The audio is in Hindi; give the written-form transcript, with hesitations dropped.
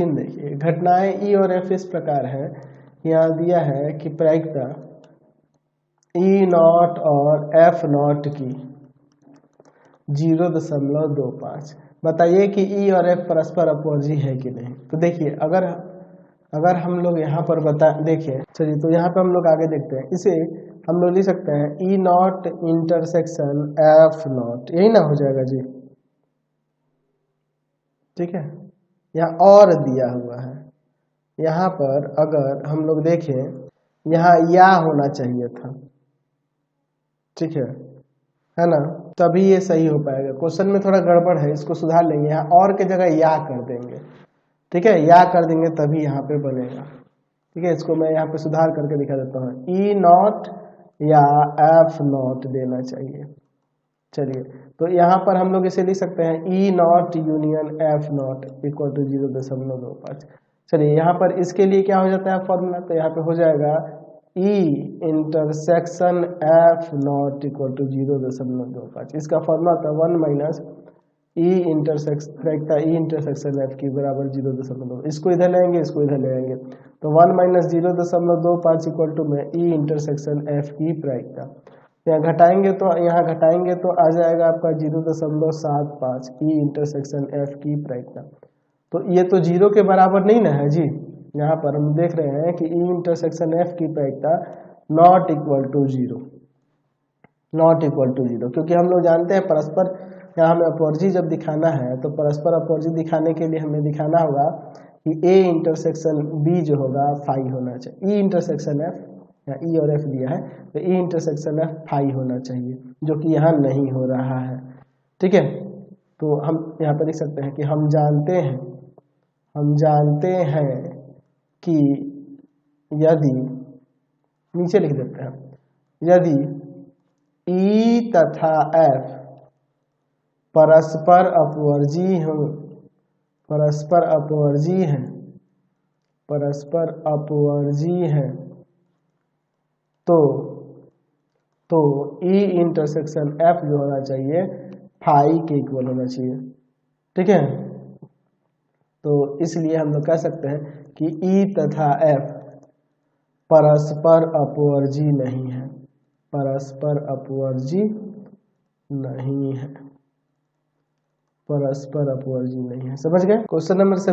सीन देखिए, घटनाएं ई और एफ इस प्रकार है। यहाँ दिया है कि प्रायिकता ई नॉट और एफ नॉट की 0.25। बताइए कि ई और एफ परस्पर अपवर्जी है कि नहीं। तो देखिए अगर हम लोग यहाँ पर देखिए, चलिए तो यहाँ पे हम लोग आगे देखते हैं। इसे हम लोग लिख सकते हैं E not intersection F not, यही ना हो जाएगा जी, ठीक है। यहाँ और दिया हुआ है, यहाँ पर अगर हम लोग देखें, यहाँ या होना चाहिए था, ठीक है ना, तभी ये सही हो पाएगा। क्वेश्चन में थोड़ा गड़बड़ है, इसको सुधार लेंगे। यहाँ और के जगह या कर देंगे, ठीक है, या कर देंगे तभी यहाँ पे बनेगा, ठीक है। इसको मैं यहाँ पे सुधार करके दिखा देता हूँ। ई नॉट या एफ नॉट देना चाहिए। चलिए तो यहाँ पर हम लोग इसे लिख सकते हैं E not union F not equal to 0.25। चलिए यहाँ पर इसके लिए क्या हो जाता है फॉर्मूला, तो यहाँ पे हो जाएगा E intersection F not equal to 0.25। इसका फॉर्मूला था 1 माइनस ई इंटरसेक्शन एफ की बराबर 0.2। इसको इधर लेंगे, इसको इधर ले आएंगे, तो 1 माइनस 0.25 इक्वल टू में ई इंटरसेक्शन एफ की प्रायिकता। यहाँ घटाएंगे तो आ जाएगा आपका 0.75 ई इंटरसेक्शन एफ की प्रायिकता। तो ये तो 0 के बराबर नहीं ना है जी। यहाँ पर हम देख रहे हैं कि ई इंटरसेक्शन एफ की प्रायिकता नॉट इक्वल टू 0, क्योंकि हम लोग जानते हैं परस्पर, यहाँ हमें अपवर्जी जब दिखाना है तो परस्पर अपवर्जी दिखाने के लिए हमें दिखाना होगा कि ए इंटरसेक्शन बी जो होगा फाई होना चाहिए। ई इंटरसेक्शन एफ, ई और एफ दिया है तो ई इंटरसेक्शन एफ फाई होना चाहिए, जो कि यहाँ नहीं हो रहा है, ठीक है। तो हम यहाँ पर लिख सकते हैं कि हम जानते हैं कि यदि, नीचे लिख देते हैं, यदि ई तथा एफ परस्पर अपवर्जी हैं तो ई इंटरसेक्शन एफ जो होना चाहिए फाई के इक्वल होना चाहिए, ठीक है। तो इसलिए हम लोग कह सकते हैं कि ई तथा एफ परस्पर अपवर्जी नहीं है, समझ गए। Question number 7